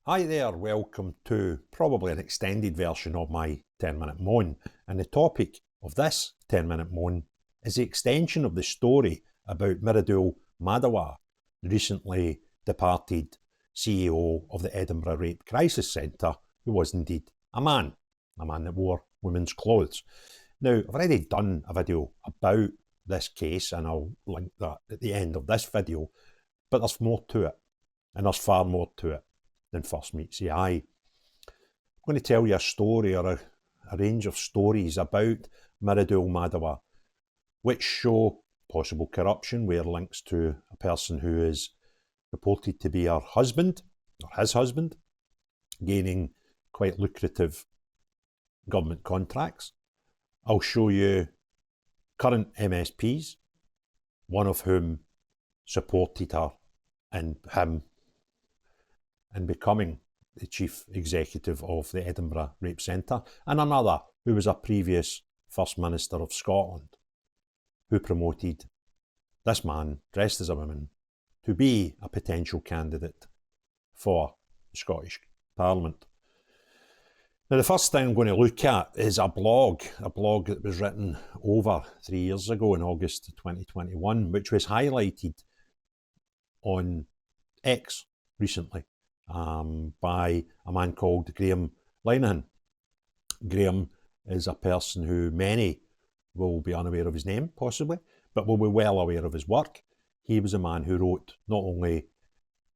Hi there, welcome to probably an extended version of my 10-minute moan. And the topic of this 10-minute moan is the extension of the story about Mridul Wadhwa, the recently departed CEO of the Edinburgh Rape Crisis Centre, who was indeed a man that wore women's clothes. Now, I've already done a video about this case, and I'll link that at the end of this video, but there's more to it, and there's far more to it than first meets the eye. I'm going to tell you a story, or a range of stories about Mridul Wadhwa, which show possible corruption, where links to a person who is reported to be her husband, or his husband, gaining quite lucrative government contracts. I'll show you current MSPs, one of whom supported her and him in becoming the chief executive of the Edinburgh Rape Centre, and another who was a previous First Minister of Scotland, who promoted this man, dressed as a woman, to be a potential candidate for the Scottish Parliament. Now, the first thing I'm going to look at is a blog that was written over 3 years ago in August 2021, which was highlighted on X recently by a man called Graham Linehan. Graham is a person who many will be unaware of his name, possibly, but will be well aware of his work. He was a man who wrote not only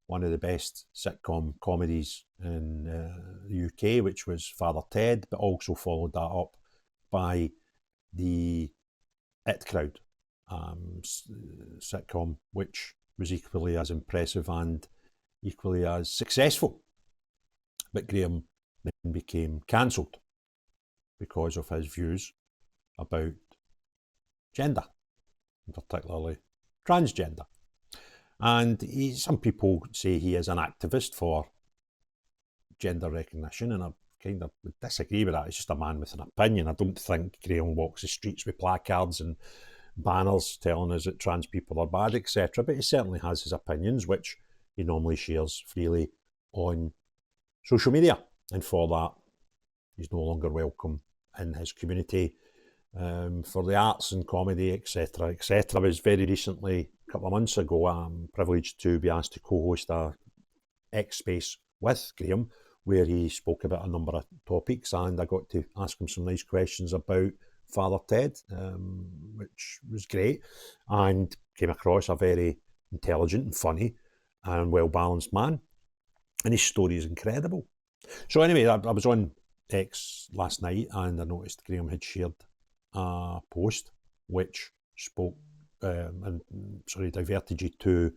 one of the best sitcom comedies in the UK, which was Father Ted, but also followed that up by the It Crowd sitcom, which was equally as impressive and equally as successful. But Graham then became cancelled because of his views about gender, particularly transgender. And some people say he is an activist for gender recognition, and I kind of would disagree with that. He's just a man with an opinion. I don't think Graham walks the streets with placards and banners telling us that trans people are bad, etc. But he certainly has his opinions, which he normally shares freely on social media. And for that, he's no longer welcome in his community for the arts and comedy, etc., etc. I was very recently, a couple of months ago, privileged to be asked to co-host a X Space with Graham, where he spoke about a number of topics, and I got to ask him some nice questions about Father Ted, which was great, and came across a very intelligent and funny and well-balanced man, and his story is incredible. So anyway, I was on X last night, and I noticed Graham had shared a post which spoke diverted you to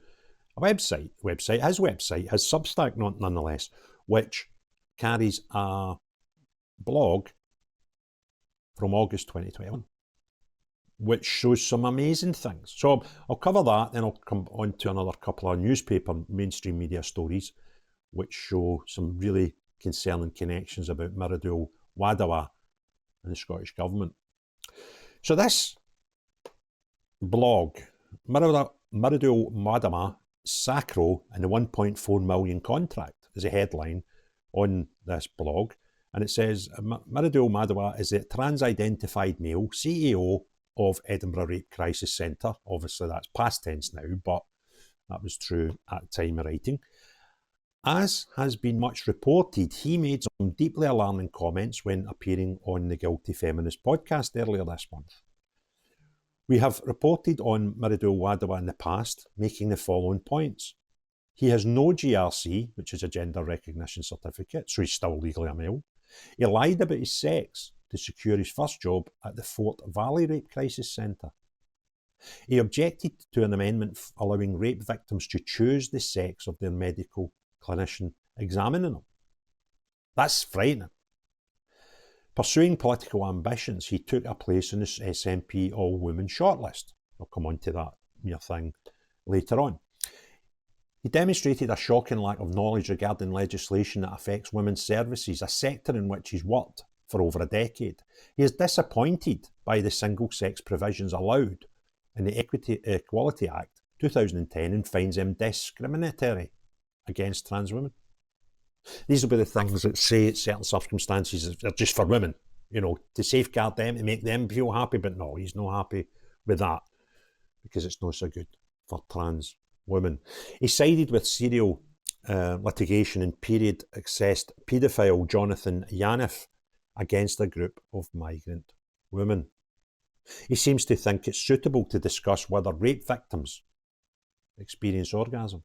a website, his Substack, nonetheless, which carries a blog from August 2021, which shows some amazing things. So I'll cover that, then I'll come on to another couple of newspaper mainstream media stories, which show some really concerning connections about Mridul Wadhwa and the Scottish Government. So this blog, Mridul Wadhwa Sacro and the 1.4 million contract, is a headline on this blog. And it says, Mridul Wadhwa is the trans-identified male CEO of Edinburgh Rape Crisis Centre. Obviously that's past tense now, but that was true at the time of writing. As has been much reported, he made some deeply alarming comments when appearing on the Guilty Feminist podcast earlier this month. We have reported on Mridul Wadhwa in the past, making the following points. He has no GRC, which is a gender recognition certificate, so he's still legally a male. He lied about his sex to secure his first job at the Fort Valley Rape Crisis Centre. He objected to an amendment allowing rape victims to choose the sex of their medical clinician examining them. That's frightening. Pursuing political ambitions, he took a place in the SNP all-women shortlist. I'll come on to that mere thing later on. He demonstrated a shocking lack of knowledge regarding legislation that affects women's services, a sector in which he's worked for over a decade. He is disappointed by the single-sex provisions allowed in the Equality Act 2010 and finds them discriminatory against trans women. These will be the things that say certain circumstances are just for women, to safeguard them, to make them feel happy. But no, he's not happy with that because it's not so good for trans women. He sided with serial litigation and period-accessed paedophile Jonathan Yaniv against a group of migrant women. He seems to think it's suitable to discuss whether rape victims experience orgasms.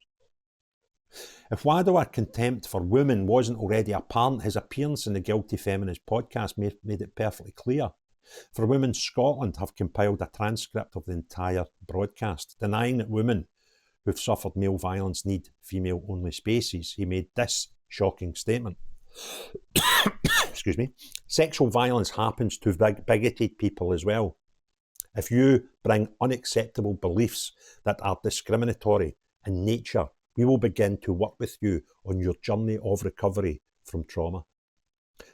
If Wadhwa contempt for women wasn't already apparent, his appearance in the Guilty Feminist podcast made it perfectly clear. For Women Scotland have compiled a transcript of the entire broadcast, denying that women who've suffered male violence need female-only spaces. He made this shocking statement. Excuse me. Sexual violence happens to bigoted people as well. If you bring unacceptable beliefs that are discriminatory in nature, we will begin to work with you on your journey of recovery from trauma.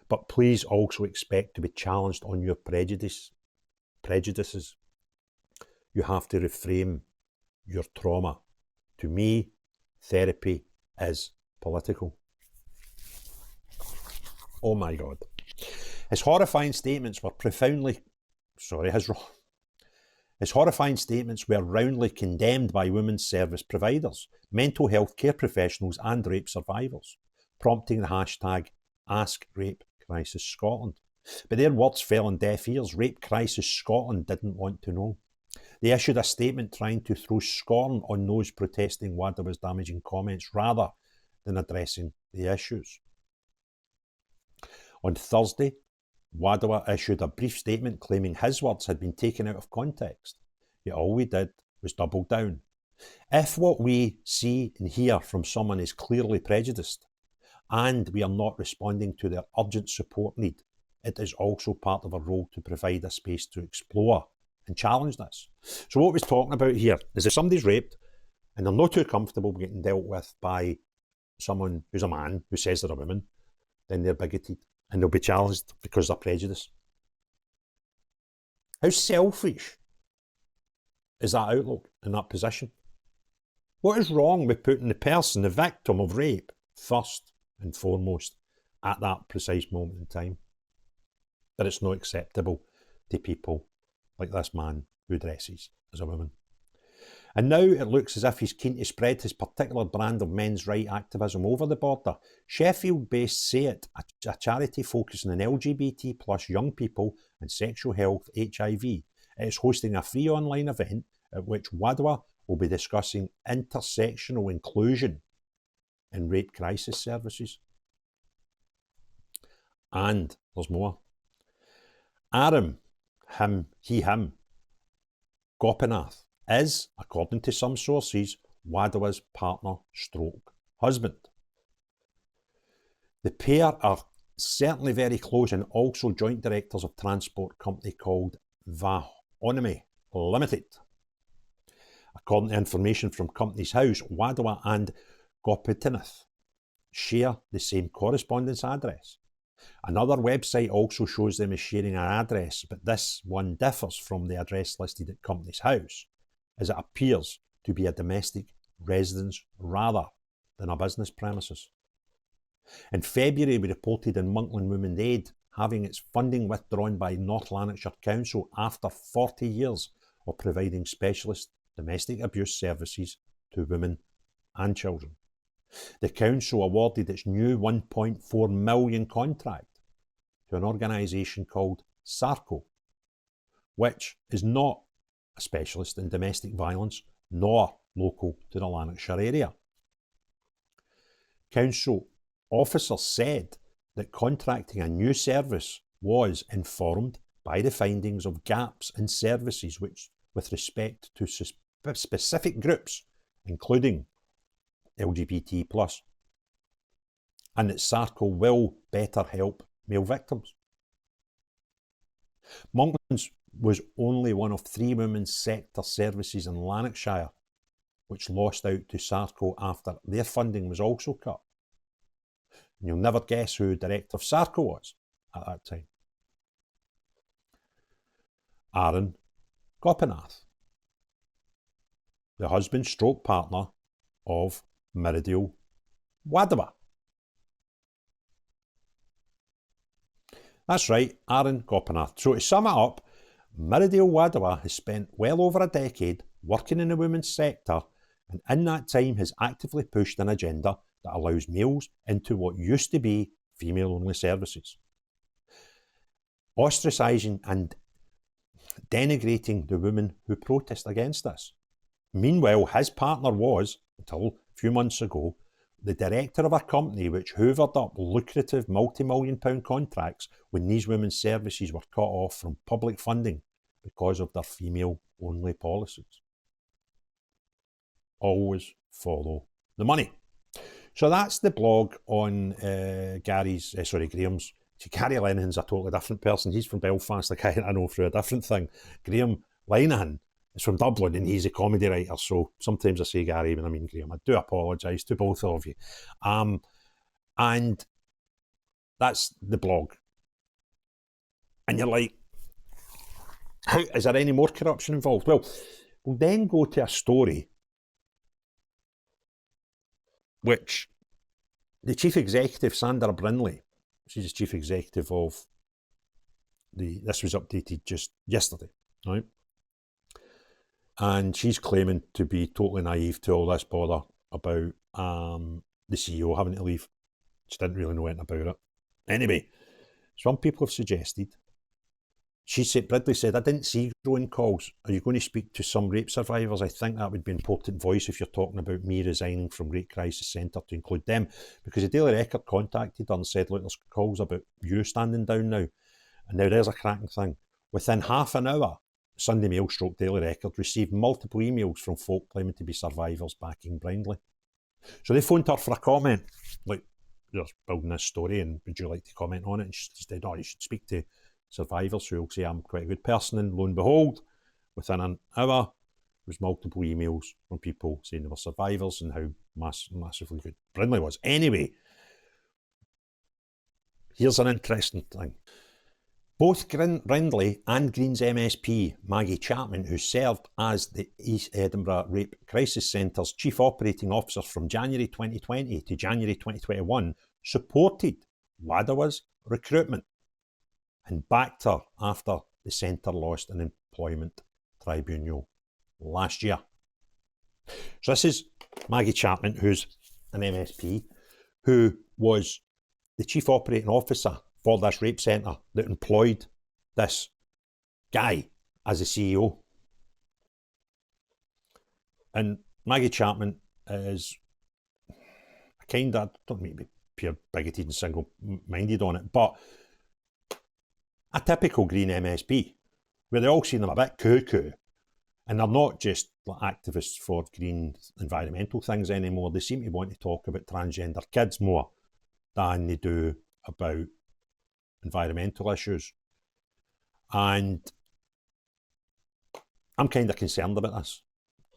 But please also expect to be challenged on your prejudices. You have to reframe your trauma. To me, therapy is political. Oh my God. His horrifying statements were roundly condemned by women's service providers, mental health care professionals and rape survivors, prompting the hashtag #AskRapeCrisisScotland. But their words fell on deaf ears. Rape Crisis Scotland didn't want to know. They issued a statement trying to throw scorn on those protesting Wadhwa's damaging comments rather than addressing the issues. On Thursday, Wadhwa issued a brief statement claiming his words had been taken out of context. Yet all we did was double down. If what we see and hear from someone is clearly prejudiced, and we are not responding to their urgent support need, it is also part of our role to provide a space to explore and challenge this. So what we're talking about here is if somebody's raped and they're not too comfortable getting dealt with by someone who's a man who says they're a woman, then they're bigoted and they'll be challenged because they're prejudiced. How selfish is that outlook and that position? What is wrong with putting the person, the victim of rape, first and foremost at that precise moment in time? That it's not acceptable to people like this man who dresses as a woman. And now it looks as if he's keen to spread his particular brand of men's right activism over the border. Sheffield-based Say It, a charity focusing on LGBT plus young people and sexual health HIV, is hosting a free online event at which Wadhwa will be discussing intersectional inclusion in rape crisis services. And there's more. Aram, him, Gopinath, is, according to some sources, Wadhwa's partner stroke husband. The pair are certainly very close and also joint directors of transport company called Vahonomy Limited. According to information from Companies House, Wadhwa and Gopinath share the same correspondence address. Another website also shows them as sharing an address, but this one differs from the address listed at Companies House, as it appears to be a domestic residence rather than a business premises. In February, we reported on Monkland Women's Aid having its funding withdrawn by North Lanarkshire Council after 40 years of providing specialist domestic abuse services to women and children. The council awarded its new £1.4 million contract to an organisation called SARCO, which is not a specialist in domestic violence nor local to the Lanarkshire area. Council officers said that contracting a new service was informed by the findings of gaps in services with respect to specific groups, including LGBT+, and that SARCO will better help male victims. Monklands was only one of 3 women's sector services in Lanarkshire which lost out to SARCO after their funding was also cut. And you'll never guess who the director of SARCO was at that time. Aaron Gopinath, the husband stroke partner of Mridul Wadhwa. That's right, Aaron Gopinath. So to sum it up, Mridul Wadhwa has spent well over a decade working in the women's sector, and in that time has actively pushed an agenda that allows males into what used to be female-only services, ostracising and denigrating the women who protest against this. Meanwhile, his partner was, until a few months ago, the director of a company which hoovered up lucrative multi-million pound contracts when these women's services were cut off from public funding because of their female-only policies. Always follow the money. So that's the blog on Graham's. See, Gary Linehan's a totally different person. He's from Belfast, the guy that I know through a different thing. Graham Linehan is from Dublin and he's a comedy writer, so sometimes I say Gary when I mean Graham. I do apologise to both of you. And that's the blog. And you're like, is there any more corruption involved? Well, we'll then go to a story which the chief executive, Sandra Brinley, she's the chief executive of this was updated just yesterday, right? And she's claiming to be totally naive to all this bother about the CEO having to leave. She didn't really know anything about it. Anyway, some people have suggested, Bridley said, I didn't see growing calls. Are you going to speak to some rape survivors? I think that would be an important voice if you're talking about me resigning from Rape Crisis Centre to include them. Because the Daily Record contacted her and said, look, there's calls about you standing down now. And now there's a cracking thing. Within half an hour, Sunday Mail / Daily Record received multiple emails from folk claiming to be survivors backing Brinley. So they phoned her for a comment. Like, you're building this story and would you like to comment on it? And she said, oh, you should speak to survivors who will say I'm quite a good person, and lo and behold, within an hour, there was multiple emails from people saying they were survivors and how massively good Brinley was. Anyway, here's an interesting thing. Both Brinley and Green's MSP, Maggie Chapman, who served as the East Edinburgh Rape Crisis Centre's Chief Operating Officer from January 2020 to January 2021, supported Wadhwa's recruitment and backed her after the centre lost an employment tribunal last year. So this is Maggie Chapman, who's an MSP, who was the Chief Operating Officer for this rape centre that employed this guy as the CEO. And Maggie Chapman is kind of, I don't mean to be pure bigoted and single-minded on it, but a typical Green MSP, where they all seem a bit cuckoo, and they're not just like activists for green environmental things anymore. They seem to want to talk about transgender kids more than they do about environmental issues. And I'm kind of concerned about this,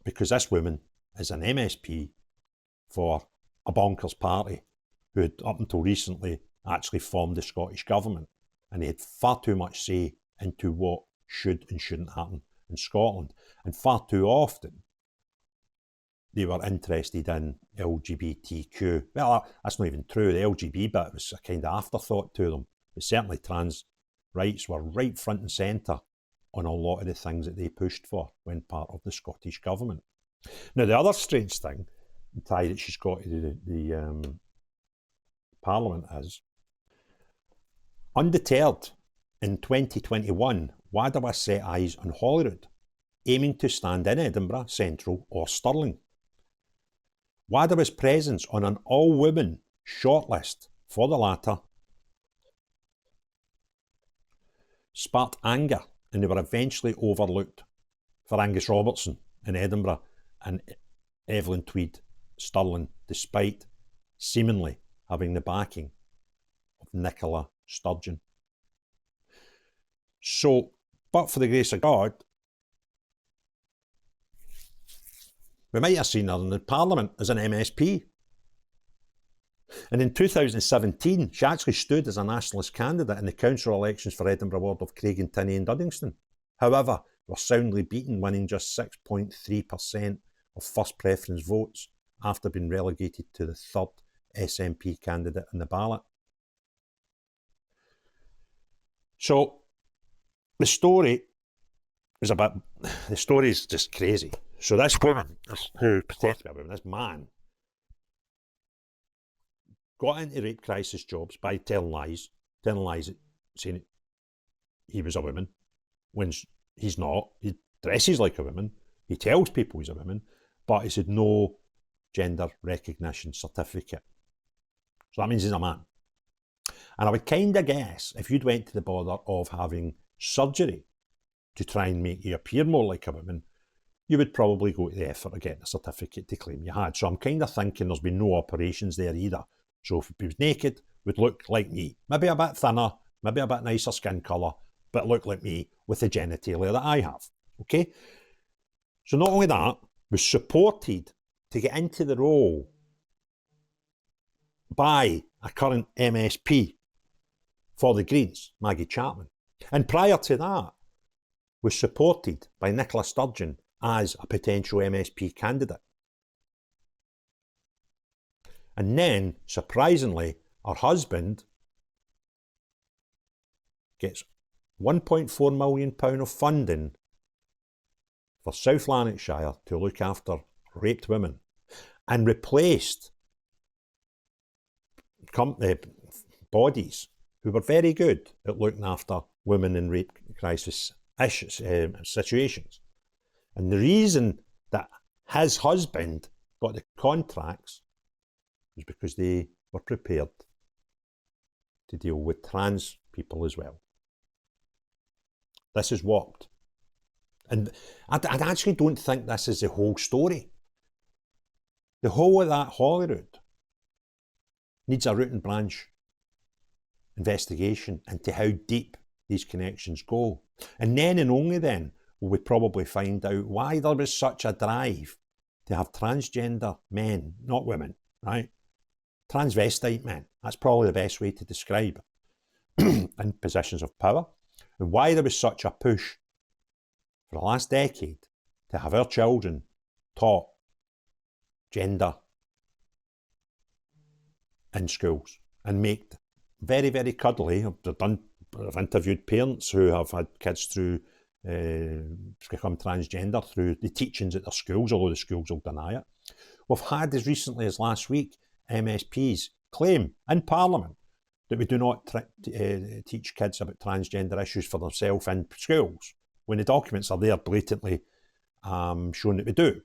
because this woman is an MSP for a bonkers party who had up until recently actually formed the Scottish Government, and they had far too much say into what should and shouldn't happen in Scotland. And far too often, they were interested in LGBTQ. Well, that's not even true. The LGBT bit was a kind of afterthought to them. But certainly trans rights were right front and centre on a lot of the things that they pushed for when part of the Scottish Government. Now, the other strange thing, the tie that she's got to the Parliament is, undeterred, in 2021, Wadhwa set eyes on Holyrood, aiming to stand in Edinburgh, Central or Stirling. Wadhwa's presence on an all-women shortlist for the latter sparked anger, and they were eventually overlooked for Angus Robertson in Edinburgh and Evelyn Tweed, Stirling, despite seemingly having the backing of Nicola, Sturgeon. So, but for the grace of God, we might have seen her in the Parliament as an MSP. And in 2017, she actually stood as a nationalist candidate in the council elections for Edinburgh ward of Craigentinny and Duddingston. However, were soundly beaten, winning just 6.3% of first preference votes after being relegated to the third SNP candidate in the ballot. So the story is just crazy. So this woman, who pretends to be a woman, this man, got into rape crisis jobs by telling lies, saying he was a woman, when he's not. He dresses like a woman, he tells people he's a woman, but he's had no gender recognition certificate. So that means he's a man. And I would kind of guess, if you'd went to the bother of having surgery to try and make you appear more like a woman, you would probably go to the effort of getting a certificate to claim you had. So I'm kind of thinking there's been no operations there either. So if he was naked, would look like me. Maybe a bit thinner, maybe a bit nicer skin colour, but look like me with the genitalia that I have. Okay? So not only that, was supported to get into the role by a current MSP for the Greens, Maggie Chapman. And prior to that, was supported by Nicola Sturgeon as a potential MSP candidate. And then, surprisingly, her husband gets £1.4 million of funding for South Lanarkshire to look after raped women, and replaced bodies who were very good at looking after women in rape crisis situations. And the reason that his husband got the contracts was because they were prepared to deal with trans people as well. This has worked. And I actually don't think this is the whole story. The whole of that Holyrood needs a root and branch investigation into how deep these connections go. And then and only then will we probably find out why there was such a drive to have transgender men, not women, right? Transvestite men, that's probably the best way to describe it, in positions of power, and why there was such a push for the last decade to have our children taught gender in schools and make very, very cuddly. I've interviewed parents who have had kids through become transgender through the teachings at their schools, although the schools will deny it. We've had, as recently as last week, MSPs claim in Parliament that we do not teach kids about transgender issues for themselves in schools, when the documents are there blatantly showing that we do.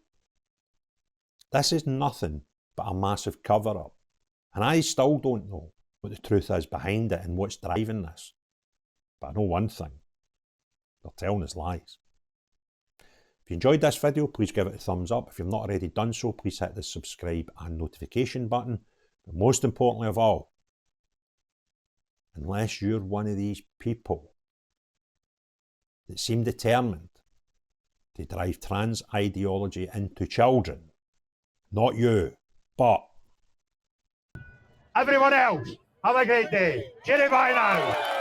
This is nothing but a massive cover-up. And I still don't know what the truth is behind it and what's driving this. But I know one thing, they're telling us lies. If you enjoyed this video, please give it a thumbs up. If you've not already done so, please hit the subscribe and notification button. But most importantly of all, unless you're one of these people that seem determined to drive trans ideology into children, not you, but everyone else, have a great day. Cheerio, bye now.